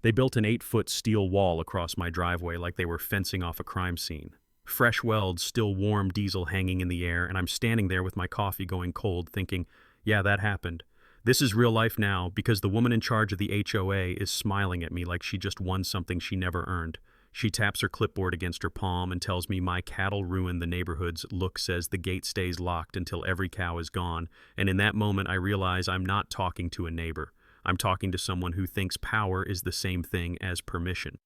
They built an 8-foot steel wall across my driveway like they were fencing off a crime scene. Fresh welds, still warm diesel hanging in the air, and I'm standing there with my coffee going cold thinking, yeah, that happened. This is real life now because the woman in charge of the HOA is smiling at me like she just won something she never earned. She taps her clipboard against her palm and tells me my cattle ruin the neighborhood's look says the gate stays locked until every cow is gone, and in that moment I realize I'm not talking to a neighbor. I'm talking to someone who thinks power is the same thing as permission.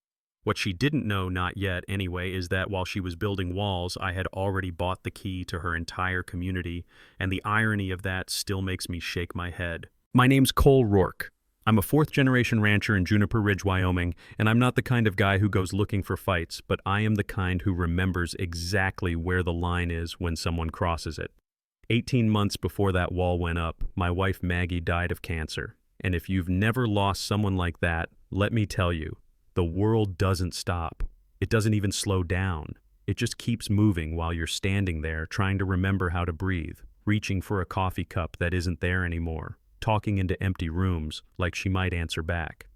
What she didn't know, not yet anyway, is that while she was building walls, I had already bought the key to her entire community, and the irony of that still makes me shake my head. My name's Cole Rourke. I'm a fourth-generation rancher in Juniper Ridge, Wyoming, and I'm not the kind of guy who goes looking for fights, but I am the kind who remembers exactly where the line is when someone crosses it. 18 months before that wall went up, my wife Maggie died of cancer. And if you've never lost someone like that, let me tell you, the world doesn't stop. It doesn't even slow down. It just keeps moving while you're standing there trying to remember how to breathe, reaching for a coffee cup that isn't there anymore, talking into empty rooms like she might answer back.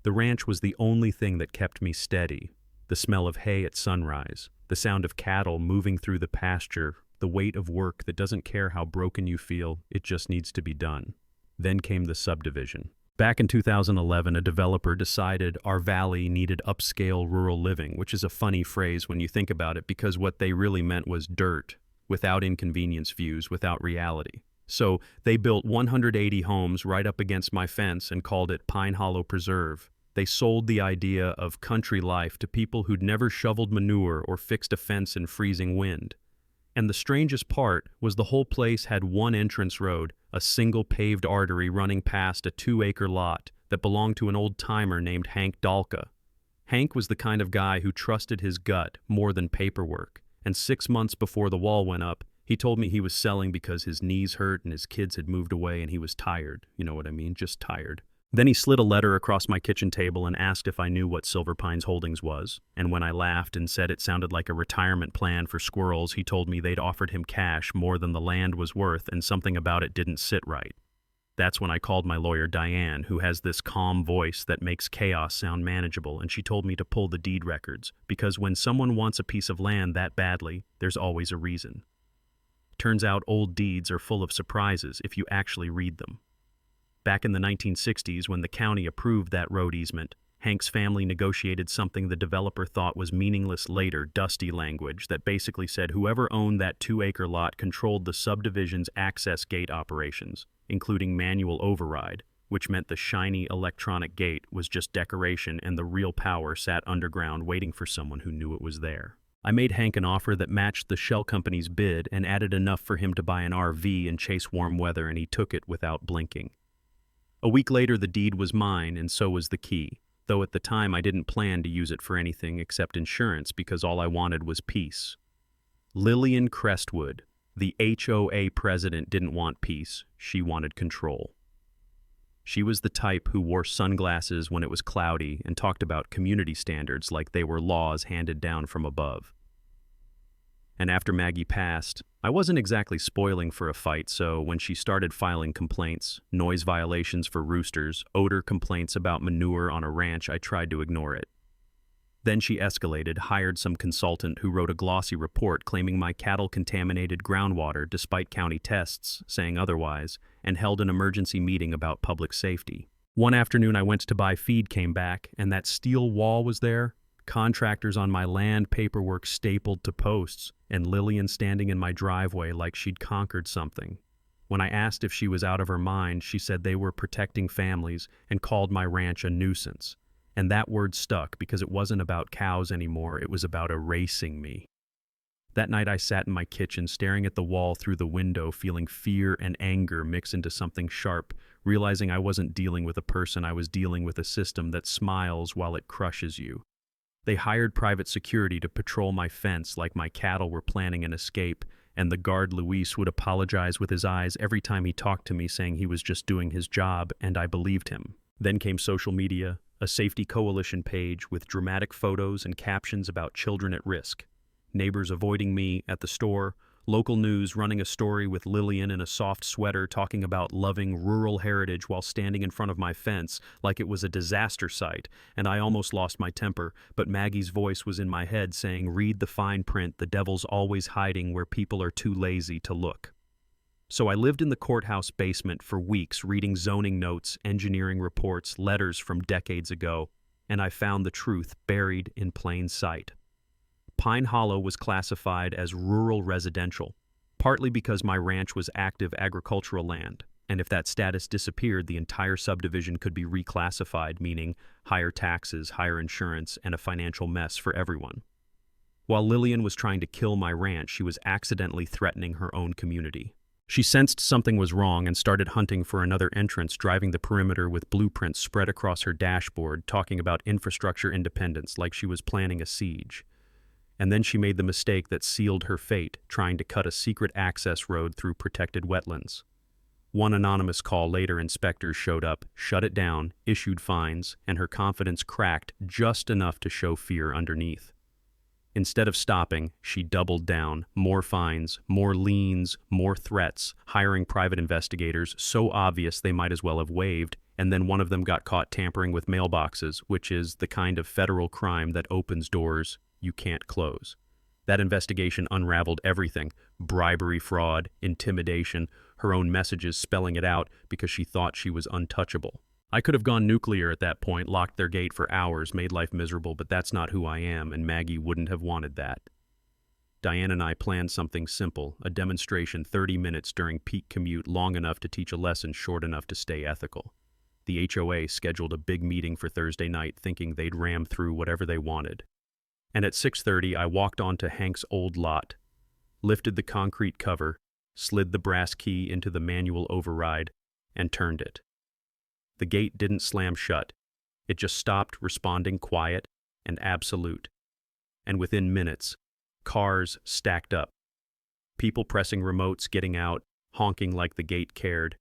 The ranch was the only thing that kept me steady. The smell of hay at sunrise, the sound of cattle moving through the pasture, the weight of work that doesn't care how broken you feel, it just needs to be done. Then came the subdivision. Back in 2011, a developer decided our valley needed upscale rural living, which is a funny phrase when you think about it because what they really meant was dirt, without inconvenience views, without reality. So they built 180 homes right up against my fence and called it Pine Hollow Preserve. They sold the idea of country life to people who'd never shoveled manure or fixed a fence in freezing wind. And the strangest part was the whole place had one entrance road, a single paved artery running past a 2-acre lot that belonged to an old-timer named Hank Dalka. Hank was the kind of guy who trusted his gut more than paperwork, and 6 months before the wall went up, he told me he was selling because his knees hurt and his kids had moved away and he was tired. You know what I mean? Just tired. Then he slid a letter across my kitchen table and asked if I knew what Silver Pines Holdings was. And when I laughed and said it sounded like a retirement plan for squirrels, he told me they'd offered him cash more than the land was worth and something about it didn't sit right. That's when I called my lawyer Diane, who has this calm voice that makes chaos sound manageable, and she told me to pull the deed records, because when someone wants a piece of land that badly, there's always a reason. Turns out old deeds are full of surprises if you actually read them. Back in the 1960s, when the county approved that road easement, Hank's family negotiated something the developer thought was meaningless later, dusty language that basically said whoever owned that 2-acre lot controlled the subdivision's access gate operations, including manual override, which meant the shiny electronic gate was just decoration and the real power sat underground waiting for someone who knew it was there. I made Hank an offer that matched the shell company's bid and added enough for him to buy an RV and chase warm weather, and he took it without blinking. A week later, the deed was mine, and so was the key, though at the time I didn't plan to use it for anything except insurance because all I wanted was peace. Lillian Crestwood, the HOA president, didn't want peace. She wanted control. She was the type who wore sunglasses when it was cloudy and talked about community standards like they were laws handed down from above. And after Maggie passed, I wasn't exactly spoiling for a fight, so when she started filing complaints, noise violations for roosters, odor complaints about manure on a ranch, I tried to ignore it. Then she escalated, hired some consultant who wrote a glossy report claiming my cattle contaminated groundwater despite county tests saying otherwise, and held an emergency meeting about public safety. One afternoon I went to buy feed, came back, and that steel wall was there, contractors on my land, paperwork stapled to posts, and Lillian standing in my driveway like she'd conquered something. When I asked if she was out of her mind, she said they were protecting families and called my ranch a nuisance. And that word stuck because it wasn't about cows anymore, it was about erasing me. That night I sat in my kitchen staring at the wall through the window, feeling fear and anger mix into something sharp, realizing I wasn't dealing with a person, I was dealing with a system that smiles while it crushes you. They hired private security to patrol my fence like my cattle were planning an escape, and the guard Luis would apologize with his eyes every time he talked to me, saying he was just doing his job, and I believed him. Then came social media, a safety coalition page with dramatic photos and captions about children at risk, neighbors avoiding me at the store, Local news running a story with Lillian in a soft sweater talking about loving rural heritage while standing in front of my fence like it was a disaster site, and I almost lost my temper, but Maggie's voice was in my head saying, "Read the fine print, the devil's always hiding where people are too lazy to look." So I lived in the courthouse basement for weeks reading zoning notes, engineering reports, letters from decades ago, and I found the truth buried in plain sight. Pine Hollow was classified as rural residential, partly because my ranch was active agricultural land, and if that status disappeared, the entire subdivision could be reclassified, meaning higher taxes, higher insurance, and a financial mess for everyone. While Lillian was trying to kill my ranch, she was accidentally threatening her own community. She sensed something was wrong and started hunting for another entrance, driving the perimeter with blueprints spread across her dashboard, talking about infrastructure independence like she was planning a siege. And then she made the mistake that sealed her fate, trying to cut a secret access road through protected wetlands. One anonymous call later, inspectors showed up, shut it down, issued fines, and her confidence cracked just enough to show fear underneath. Instead of stopping, she doubled down. More fines, more liens, more threats, hiring private investigators so obvious they might as well have waved, and then one of them got caught tampering with mailboxes, which is the kind of federal crime that opens doors you can't close. That investigation unraveled everything: bribery, fraud, intimidation, her own messages spelling it out because she thought she was untouchable. I could have gone nuclear at that point, locked their gate for hours, made life miserable, but that's not who I am, and Maggie wouldn't have wanted that. Diane and I planned something simple, a demonstration 30 minutes during peak commute, long enough to teach a lesson, short enough to stay ethical. The HOA scheduled a big meeting for Thursday night, thinking they'd ram through whatever they wanted. And at 6:30, I walked onto Hank's old lot, lifted the concrete cover, slid the brass key into the manual override, and turned it. The gate didn't slam shut. It just stopped, responding quiet and absolute. And within minutes, cars stacked up. People pressing remotes, getting out, honking like the gate cared.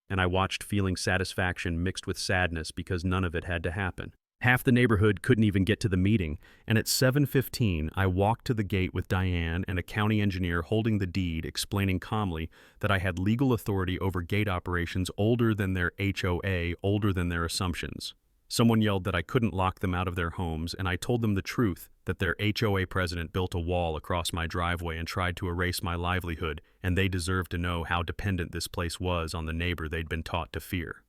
And I watched, feeling satisfaction mixed with sadness because none of it had to happen. Half the neighborhood couldn't even get to the meeting, and at 7:15, I walked to the gate with Diane and a county engineer holding the deed, explaining calmly that I had legal authority over gate operations older than their HOA, older than their assumptions. Someone yelled that I couldn't lock them out of their homes, and I told them the truth, that their HOA president built a wall across my driveway and tried to erase my livelihood, and they deserved to know how dependent this place was on the neighbor they'd been taught to fear.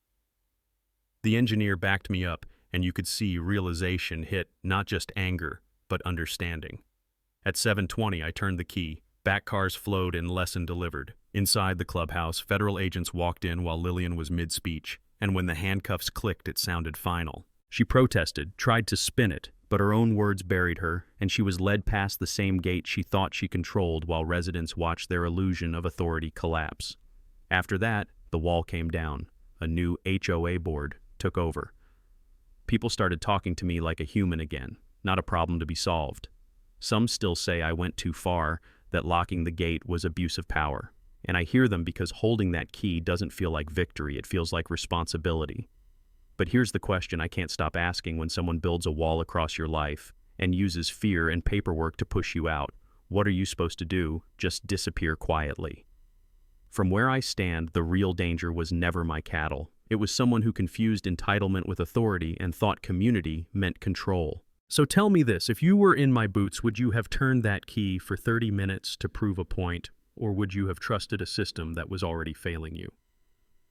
The engineer backed me up, and you could see realization hit, not just anger, but understanding. At 7:20, I turned the key. Back cars flowed and lesson delivered. Inside the clubhouse, federal agents walked in while Lillian was mid-speech, and when the handcuffs clicked, it sounded final. She protested, tried to spin it, but her own words buried her, and she was led past the same gate she thought she controlled while residents watched their illusion of authority collapse. After that, the wall came down. A new HOA board took over. People started talking to me like a human again, not a problem to be solved. Some still say I went too far, that locking the gate was abuse of power. And I hear them because holding that key doesn't feel like victory, it feels like responsibility. But here's the question I can't stop asking when someone builds a wall across your life and uses fear and paperwork to push you out. What are you supposed to do? Just disappear quietly? From where I stand, the real danger was never my cattle. It was someone who confused entitlement with authority and thought community meant control. So tell me this, if you were in my boots, would you have turned that key for 30 minutes to prove a point, or would you have trusted a system that was already failing you?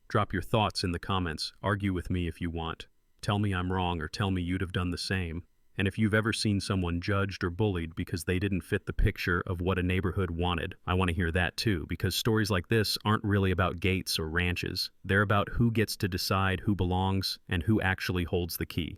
Drop your thoughts in the comments. Argue with me if you want. Tell me I'm wrong or tell me you'd have done the same. And if you've ever seen someone judged or bullied because they didn't fit the picture of what a neighborhood wanted, I want to hear that too, because stories like this aren't really about gates or ranches. They're about who gets to decide who belongs and who actually holds the key.